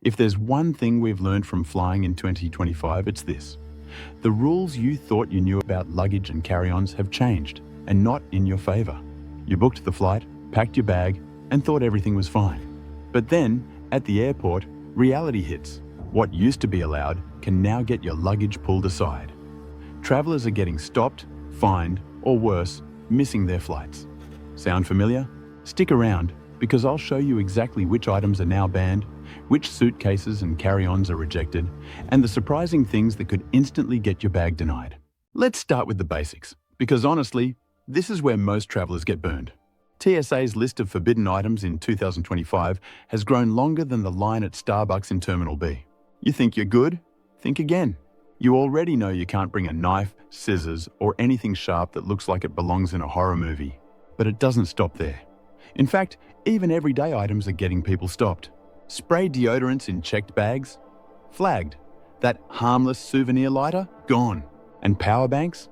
If there's one thing we've learned from flying in 2025, it's this. The rules you thought you knew about luggage and carry-ons have changed, and not in your favor. You booked the flight, packed your bag, and thought everything was fine. But then, at the airport, reality hits. What used to be allowed can now get your luggage pulled aside. Travelers are getting stopped, fined, or worse, missing their flights. Sound familiar? Stick around, because I'll show you exactly which items are now banned, which suitcases and carry-ons are rejected, and the surprising things that could instantly get your bag denied. Let's start with the basics, because honestly, this is where most travelers get burned. TSA's list of forbidden items in 2025 has grown longer than the line at Starbucks in Terminal B. You think you're good? Think again. You already know you can't bring a knife, scissors, or anything sharp that looks like it belongs in a horror movie. But it doesn't stop there. In fact, even everyday items are getting people stopped. Spray deodorants in checked bags? Flagged. That harmless souvenir lighter? Gone. And power banks?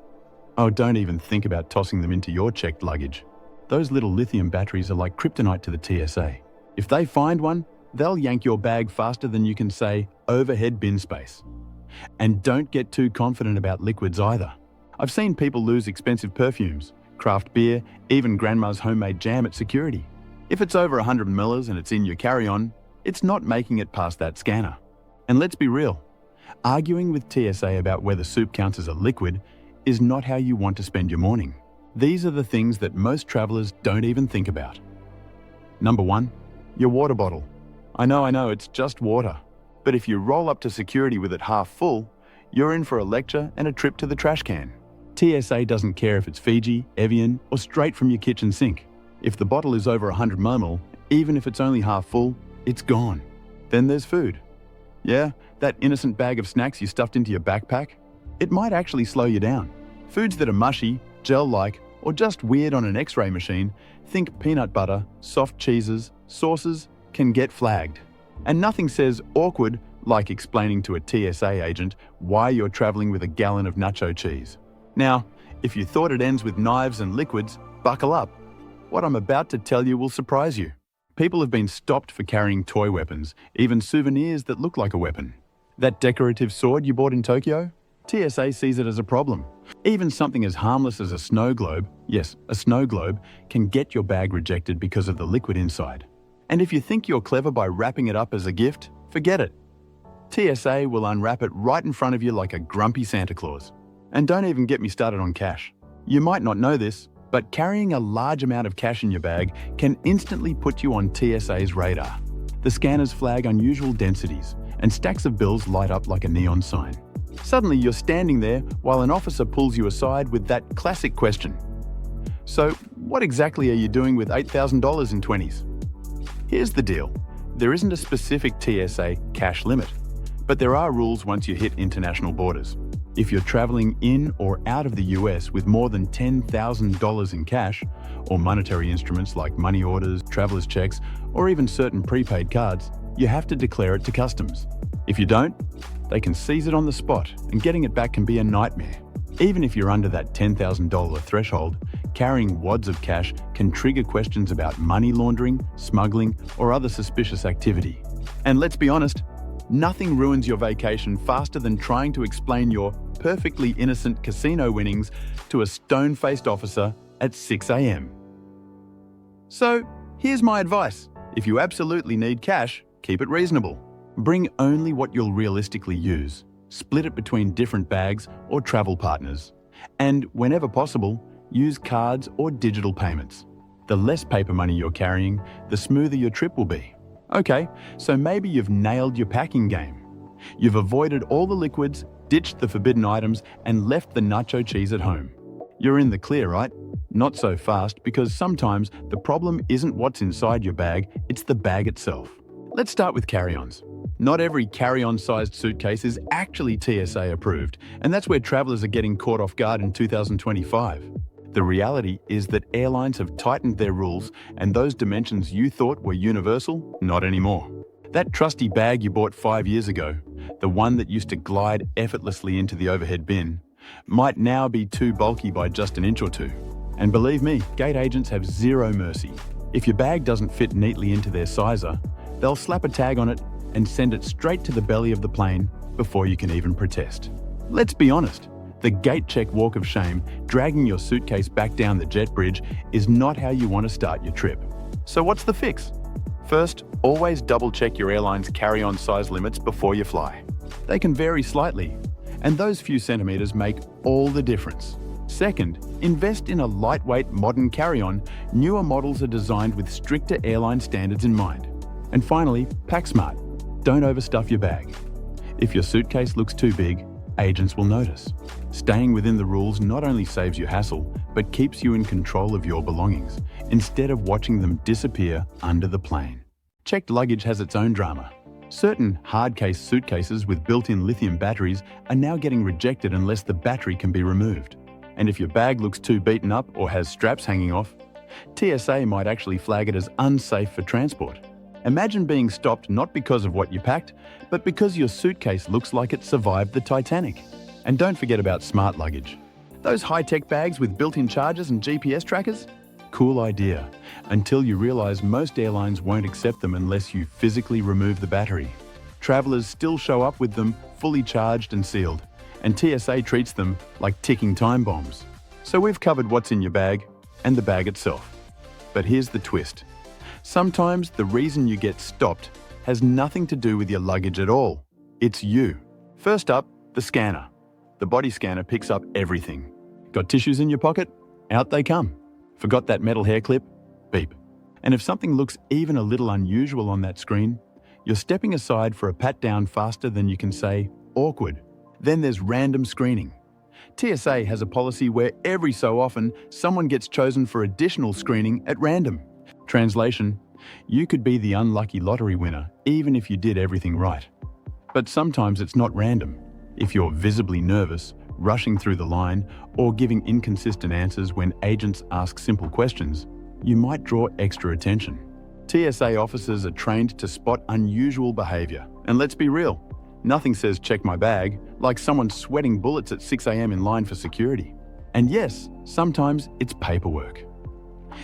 Oh, don't even think about tossing them into your checked luggage. Those little lithium batteries are like kryptonite to the TSA. If they find one, they'll yank your bag faster than you can say overhead bin space. And don't get too confident about liquids either. I've seen people lose expensive perfumes, craft beer, even grandma's homemade jam at security. If it's over 100 ml and it's in your carry-on, it's not making it past that scanner. And let's be real, arguing with TSA about whether soup counts as a liquid is not how you want to spend your morning. These are the things that most travelers don't even think about. Number 1, your water bottle. I know, it's just water. But if you roll up to security with it half full, you're in for a lecture and a trip to the trash can. TSA doesn't care if it's Fiji, Evian, or straight from your kitchen sink. If the bottle is over 100 ml, even if it's only half full, it's gone. Then there's food. Yeah, that innocent bag of snacks you stuffed into your backpack? It might actually slow you down. Foods that are mushy, gel-like, or just weird on an X-ray machine, think peanut butter, soft cheeses, sauces, can get flagged. And nothing says awkward like explaining to a TSA agent why you're traveling with a gallon of nacho cheese. Now, if you thought it ends with knives and liquids, buckle up. What I'm about to tell you will surprise you. People have been stopped for carrying toy weapons, even souvenirs that look like a weapon. That decorative sword you bought in Tokyo? TSA sees it as a problem. Even something as harmless as a snow globe, yes, a snow globe, can get your bag rejected because of the liquid inside. And if you think you're clever by wrapping it up as a gift, forget it. TSA will unwrap it right in front of you like a grumpy Santa Claus. And don't even get me started on cash. You might not know this, but carrying a large amount of cash in your bag can instantly put you on TSA's radar. The scanners flag unusual densities, and stacks of bills light up like a neon sign. Suddenly you're standing there while an officer pulls you aside with that classic question. So, what exactly are you doing with $8,000 in 20s? Here's the deal. There isn't a specific TSA cash limit, but there are rules once you hit international borders. If you're traveling in or out of the US with more than $10,000 in cash, or monetary instruments like money orders, traveler's checks, or even certain prepaid cards, you have to declare it to customs. If you don't, they can seize it on the spot, and getting it back can be a nightmare. Even if you're under that $10,000 threshold, carrying wads of cash can trigger questions about money laundering, smuggling, or other suspicious activity. And let's be honest, nothing ruins your vacation faster than trying to explain your perfectly innocent casino winnings to a stone-faced officer at 6 a.m. So, here's my advice. If you absolutely need cash, keep it reasonable. Bring only what you'll realistically use. Split it between different bags or travel partners. And whenever possible, use cards or digital payments. The less paper money you're carrying, the smoother your trip will be. Okay, so maybe you've nailed your packing game. You've avoided all the liquids, ditched the forbidden items, and left the nacho cheese at home. You're in the clear, right? Not so fast, because sometimes the problem isn't what's inside your bag, it's the bag itself. Let's start with carry-ons. Not every carry-on sized suitcase is actually TSA approved, and that's where travelers are getting caught off guard in 2025. The reality is that airlines have tightened their rules, and those dimensions you thought were universal, not anymore. That trusty bag you bought 5 years ago, the one that used to glide effortlessly into the overhead bin, might now be too bulky by just an inch or two. And believe me, gate agents have zero mercy. If your bag doesn't fit neatly into their sizer, they'll slap a tag on it and send it straight to the belly of the plane before you can even protest. Let's be honest, the gate check walk of shame, dragging your suitcase back down the jet bridge, is not how you want to start your trip. So what's the fix? First, always double-check your airline's carry-on size limits before you fly. They can vary slightly, and those few centimeters make all the difference. Second, invest in a lightweight modern carry-on. Newer models are designed with stricter airline standards in mind. And finally, pack smart. Don't overstuff your bag. If your suitcase looks too big, agents will notice. Staying within the rules not only saves you hassle, but keeps you in control of your belongings, instead of watching them disappear under the plane. Checked luggage has its own drama. Certain hard-case suitcases with built-in lithium batteries are now getting rejected unless the battery can be removed. And if your bag looks too beaten up or has straps hanging off, TSA might actually flag it as unsafe for transport. Imagine being stopped not because of what you packed, but because your suitcase looks like it survived the Titanic. And don't forget about smart luggage. Those high-tech bags with built-in chargers and GPS trackers? Cool idea, until you realize most airlines won't accept them unless you physically remove the battery. Travelers still show up with them fully charged and sealed, and TSA treats them like ticking time bombs. So we've covered what's in your bag and the bag itself. But here's the twist. Sometimes the reason you get stopped has nothing to do with your luggage at all. It's you. First up, the scanner. The body scanner picks up everything. Got tissues in your pocket? Out they come. Forgot that metal hair clip? Beep. And if something looks even a little unusual on that screen, you're stepping aside for a pat down faster than you can say, awkward. Then there's random screening. TSA has a policy where every so often someone gets chosen for additional screening at random. Translation, you could be the unlucky lottery winner even if you did everything right. But sometimes it's not random. If you're visibly nervous, rushing through the line, or giving inconsistent answers when agents ask simple questions, you might draw extra attention. TSA officers are trained to spot unusual behavior. And let's be real, nothing says check my bag like someone sweating bullets at 6 a.m. in line for security. And yes, sometimes it's paperwork.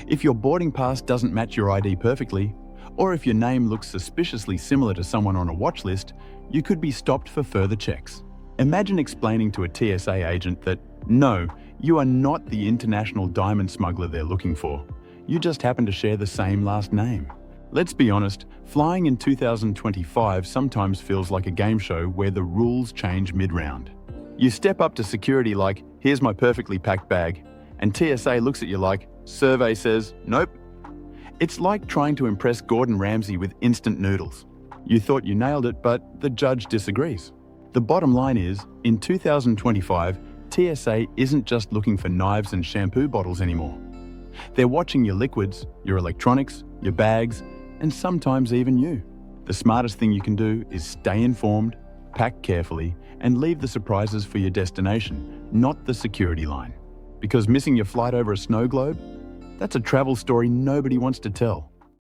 If your boarding pass doesn't match your ID perfectly, or if your name looks suspiciously similar to someone on a watch list, you could be stopped for further checks. Imagine explaining to a TSA agent that, no, you are not the international diamond smuggler they're looking for. You just happen to share the same last name. Let's be honest, flying in 2025 sometimes feels like a game show where the rules change mid-round. You step up to security like, here's my perfectly packed bag, and TSA looks at you like, survey says, nope. It's like trying to impress Gordon Ramsay with instant noodles. You thought you nailed it, but the judge disagrees. The bottom line is, in 2025, TSA isn't just looking for knives and shampoo bottles anymore. They're watching your liquids, your electronics, your bags, and sometimes even you. The smartest thing you can do is stay informed, pack carefully, and leave the surprises for your destination, not the security line. Because missing your flight over a snow globe? That's a travel story nobody wants to tell.